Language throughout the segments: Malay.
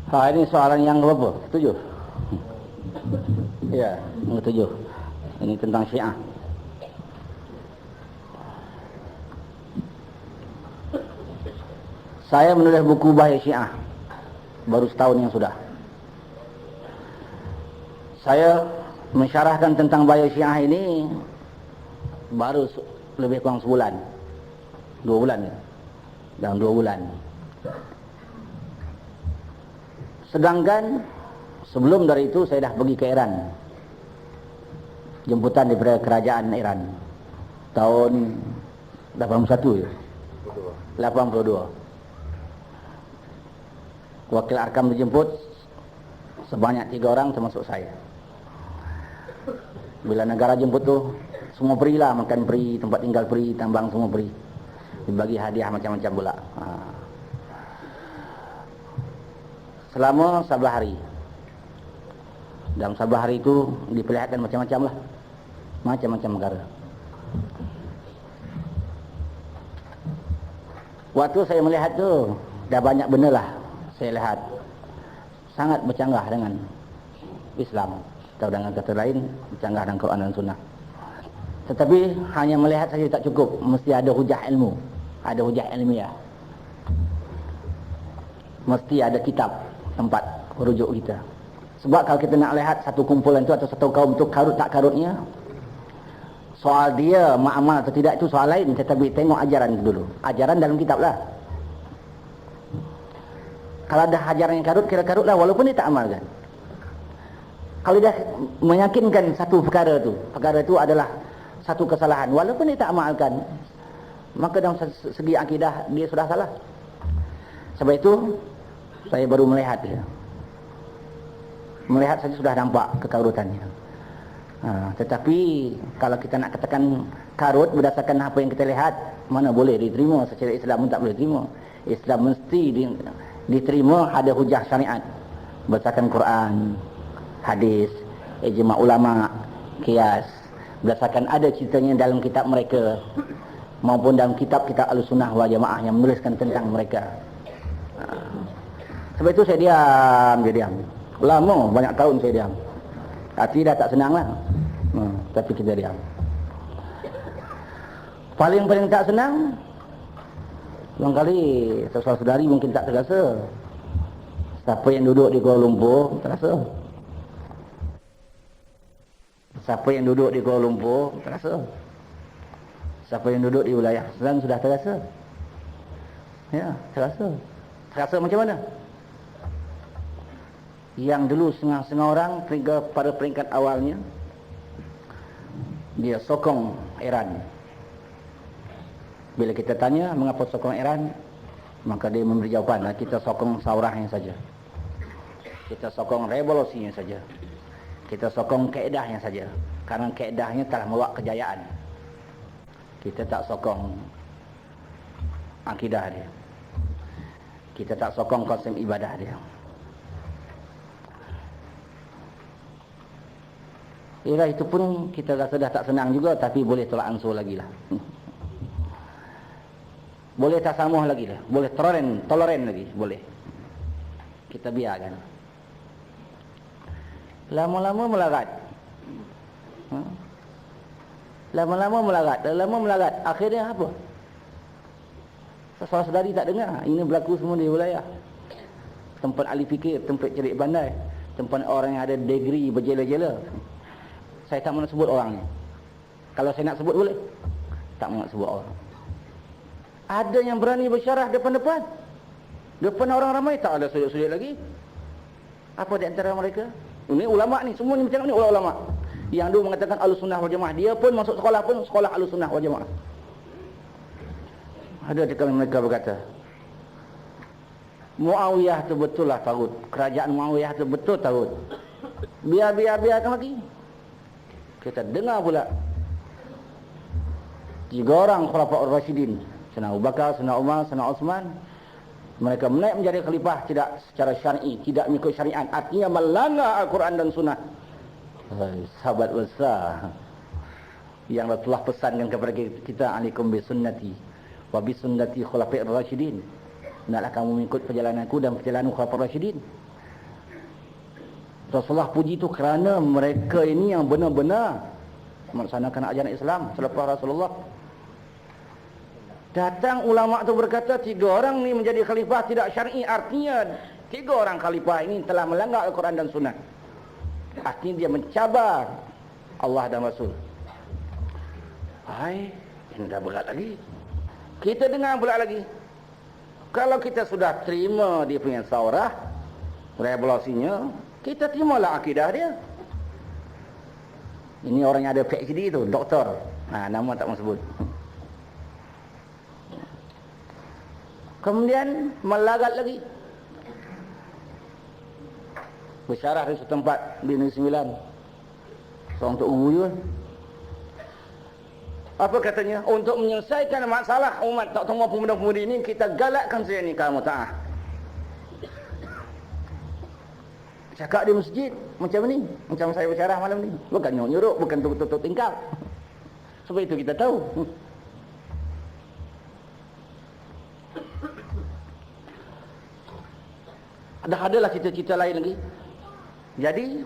Ini soalan yang berapa? 7. Ya, yang ke-7. Ini tentang Syiah. Saya menulis buku Bahaya Syiah baru setahun yang sudah. Saya mensyarahkan tentang Bahaya Syiah ini baru lebih kurang sebulan. 2 bulan ya. Dalam 2 bulan. Sedangkan sebelum dari itu saya dah pergi ke Iran. Jemputan daripada kerajaan Iran. Tahun 81 ya. 82. Wakil Arkam dijemput sebanyak 3 orang termasuk saya. Bila negara jemput tu, semua perilah, makan peri, tempat tinggal peri, tambang semua peri. Dibagi hadiah macam-macam pula. Selama 11 hari. Dalam 11 hari itu diperlihatkan macam-macam lah. Macam-macam negara. Waktu saya melihat tu, dah banyak benda lah saya lihat. Sangat bercanggah dengan Islam. Atau dengan kata lain, bercanggah dengan Quran dan Sunnah. Tetapi hanya melihat saja tak cukup. Mesti ada hujah ilmu. Ada hujah ilmiah. Mesti ada kitab tempat rujuk kita. Sebab kalau kita nak lihat satu kumpulan itu atau satu kaum itu karut tak karutnya, soal dia ma'amal atau tidak itu soal lain. Tetapi tengok ajaran itu dulu. Ajaran dalam kitab lah. Kalau ada ajaran yang karut, kira karut lah walaupun dia tak amalkan. Kalau dia meyakinkan satu perkara itu adalah satu kesalahan walaupun dia tak amalkan, maka dalam segi akidah dia sudah salah. Sebab itu saya baru melihat dia. Melihat saja sudah nampak kekarutannya. Tetapi kalau kita nak katakan karut berdasarkan apa yang kita lihat, mana boleh diterima. Secara Islam pun tak boleh terima. Islam mesti diterima ada hujah syariat berdasarkan Quran, hadis, ijma' ulama, qiyas, berdasarkan ada ceritanya dalam kitab mereka maupun dalam kitab-kitab Ahlussunnah wal Jamaah yang menuliskan tentang mereka. Sebab itu saya diam. Lama, banyak tahun saya diam. Hati dah tak senang lah. Tapi kita diam. Paling tak senang, barangkali saudara-saudari mungkin tak terasa. Siapa yang duduk di Kuala Lumpur terasa. Siapa yang duduk di Kuala Lumpur terasa. Siapa yang duduk di wilayah Selang sudah terasa. Ya, terasa. Terasa macam mana? Yang dulu setengah-setengah orang pada peringkat awalnya dia sokong Iran. Bila kita tanya mengapa sokong Iran, maka dia memberi jawapan, kita sokong saurahnya saja. Kita sokong revolusinya saja. Kita sokong kaedahnya saja. Karena kaedahnya telah membawa kejayaan. Kita tak sokong akidah dia. Kita tak sokong konsep ibadah dia. Ialah itu pun kita rasa dah tak senang juga, tapi boleh tolak ansur lagi lah. Boleh tasamuh lagi lah. Boleh toleran lagi. Boleh. Kita biarkan. Lama-lama melarat. Lama-lama melarat. Akhirnya apa? Saudara-saudari tak dengar. Ini berlaku semua di wilayah. Tempat ahli fikir, tempat cerik bandai, tempat orang yang ada degree berjela-jela. Saya tak mahu sebut orangnya. Kalau saya nak sebut boleh? Tak mahu sebut orang. Ada yang berani bersyarah depan-depan. Depan orang ramai tak ada sudut-sudut lagi. Apa di antara mereka? Ini ulama ni, semuanya macam ni ulama. Yang dulu mengatakan Ahlussunnah wal Jamaah, dia pun masuk sekolah pun sekolah Ahlussunnah wal Jamaah. Ada di kalangan mereka berkata, Muawiyah tu betul lah tagut. Kerajaan Muawiyah tu betul tagut. Biarkan lagi. Kita dengar pula 3 orang Khulafaur Rasyidin, Sayyidina Abu Bakar, Sayyidina Umar, Sayyidina Utsman, mereka menaik menjadi khalifah tidak secara syar'i, tidak mengikut syariat, artinya melanggar Al-Quran dan Sunnah. Sahabat besar yang Rasulullah pesankan kepada kita, alaikum bi sunnati wa bi sunnati khulafair rasyidin. Hendaklah kamu mengikut perjalananku dan perjalanan Khulafaur Rasyidin. Rasulullah puji itu kerana mereka ini yang benar-benar melaksanakan ajaran Islam selepas Rasulullah. Datang ulama tu berkata 3 orang ni menjadi khalifah tidak syar'i, artinya 3 orang khalifah ini telah melanggar Al-Quran dan Sunnah. Artinya dia mencabar Allah dan Rasul. Hai, ini dah berat lagi. Kita dengar pula lagi. Kalau kita sudah terima dia punya saurah, revolusinya, kita terimalah akidah dia. Ini orang yang ada PhD tu, doktor. Nama tak mahu sebut. Kemudian melagat lagi. Bersyarah di satu tempat di Negeri Sembilan. Seorang Tok Guru juga. Apa katanya? Untuk menyelesaikan masalah umat tak semua pemuda-pemudi ini, kita galakkan saja nikah mut'ah. Cakap di masjid macam ni, macam saya bersyarah malam ni. Bukan nyuruk, bukan tutup tingkap. Sebab itu kita tahu. Adalah cita-cita lain lagi. Jadi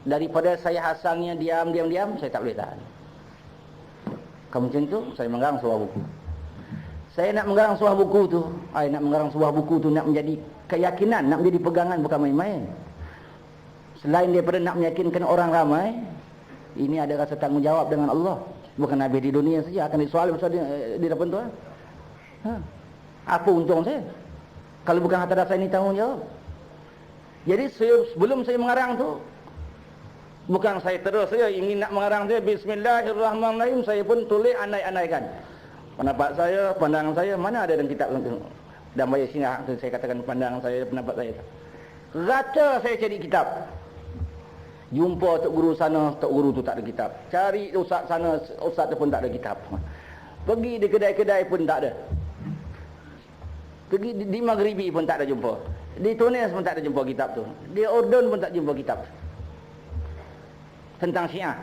daripada saya asalnya diam, saya tak boleh tahan. Kamu macam tu, saya mengarang sebuah buku. Saya nak mengarang sebuah buku tu, nak menjadi keyakinan, nak menjadi pegangan, bukan main-main. Selain daripada nak meyakinkan orang ramai, ini ada rasa tanggungjawab dengan Allah. Bukan habis di dunia saja, akan disoal masa di depan Tuhan. Apa untung saya kalau bukan harta dasar ini tanggungjawab? Jadi sebelum saya mengarang tu, bukan saya terus saya ingin nak mengarang dia Bismillahirrahmanirrahim, saya pun tulis andai-andaikan. Pendapat saya, pandangan saya, mana ada dalam kitab dan bayar sinah saya katakan pandangan saya, pendapat saya. Rata saya cari kitab. Jumpa tok guru sana, tok guru tu tak ada kitab. Cari ustaz sana, ustaz tu pun tak ada kitab. Pergi di kedai-kedai pun tak ada. Pergi di Maghribi pun tak ada jumpa. Di Tunis pun tak ada jumpa kitab tu. Di Urdun pun tak jumpa kitab tentang Syiah.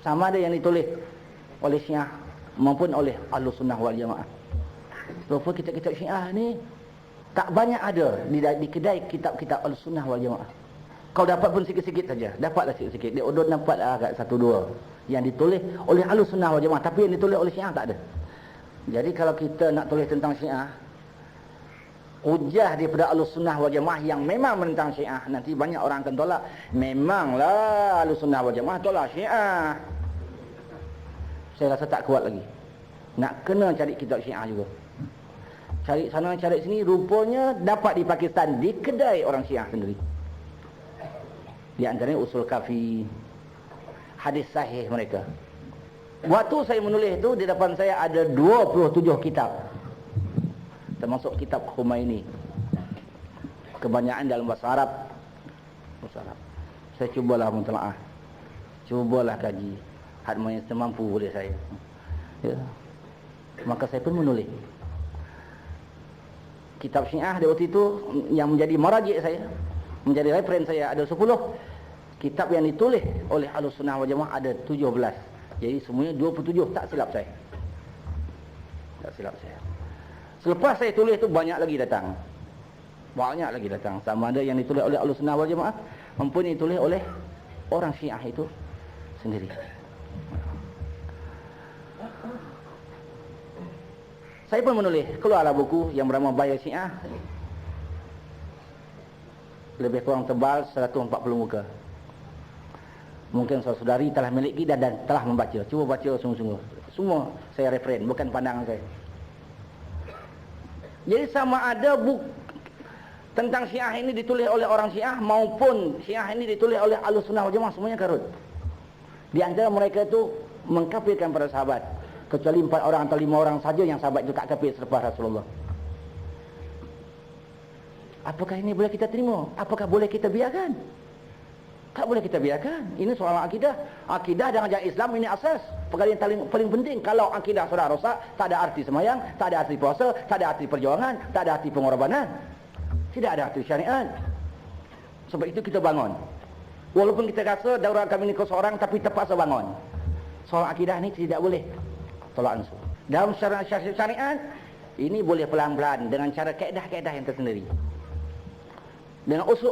Sama ada yang ditulis oleh Syiah maupun oleh Ahlus Sunnah wal Jamaah. Sebab kitab-kitab Syiah ni tak banyak ada di kedai kitab-kitab Ahlus Sunnah wal Jamaah. Kau dapat pun sikit-sikit saja. Dapatlah sikit-sikit. Di Urdun dapatlah agak 1-2 yang ditulis oleh Ahlus Sunnah wal Jamaah, tapi yang ditulis oleh Syiah tak ada. Jadi kalau kita nak tulis tentang Syiah, hujah daripada Ahlus Sunnah wal Jamaah yang memang menentang Syiah, nanti banyak orang akan tolak. Memanglah Ahlus Sunnah wal Jamaah tolak Syiah. Saya rasa tak kuat lagi. Nak kena cari kitab Syiah juga. Cari sana cari sini, rupanya dapat di Pakistan di kedai orang Syiah sendiri. Di antaranya Usul Kafi, hadis sahih mereka. Waktu saya menulis itu, di depan saya ada 27 kitab. Termasuk kitab Khumaini. Kebanyakan dalam bahasa Arab. Bahasa Arab. Saya cubalah mentelaah. Cubalah kaji. Hadma yang semampu boleh saya. Ya. Maka saya pun menulis. Kitab Syiah di waktu itu yang menjadi marajik saya, menjadi referen saya, ada 10. Kitab yang ditulis oleh Ahlus Sunnah wal Jamaah ada 17. Jadi semuanya 27, tak silap saya. Tak silap saya. Selepas saya tulis tu banyak lagi datang. Banyak lagi datang. Sama ada yang ditulis oleh Ahlus Sunnah wal Jamaah maupun ditulis oleh orang Syiah itu sendiri. Saya pun menulis, keluarlah buku yang bernama Bayar Syiah. Lebih kurang tebal 140 muka. Mungkin saudari telah miliki dan telah membaca. Cuba baca sungguh-sungguh. Semua saya referen, bukan pandangan saya. Jadi sama ada buku tentang Syiah ini ditulis oleh orang Syiah maupun Syiah ini ditulis oleh Ahlus Sunnah wal Jamaah, semuanya karut. Di antara mereka itu mengkafirkan para sahabat, kecuali 4 orang atau 5 orang saja yang sahabat itu tak kafir selepas Rasulullah. Apakah ini boleh kita terima? Apakah boleh kita biarkan? Tak boleh kita biarkan. Ini soal akidah. Akidah dan ajaran Islam ini asas. Perkara yang paling penting. Kalau akidah sudah rosak, tak ada arti semayang, tak ada arti puasa, tak ada arti perjuangan, tak ada arti pengorbanan. Tidak ada arti syariat. Sebab itu kita bangun. Walaupun kita rasa daurah kami ini seorang, tapi terpaksa bangun. Soal akidah ini tidak boleh tolak ansur. Dalam syariat, ini boleh pelan-pelan dengan cara kaedah-kaedah yang tersendiri. Dengan usul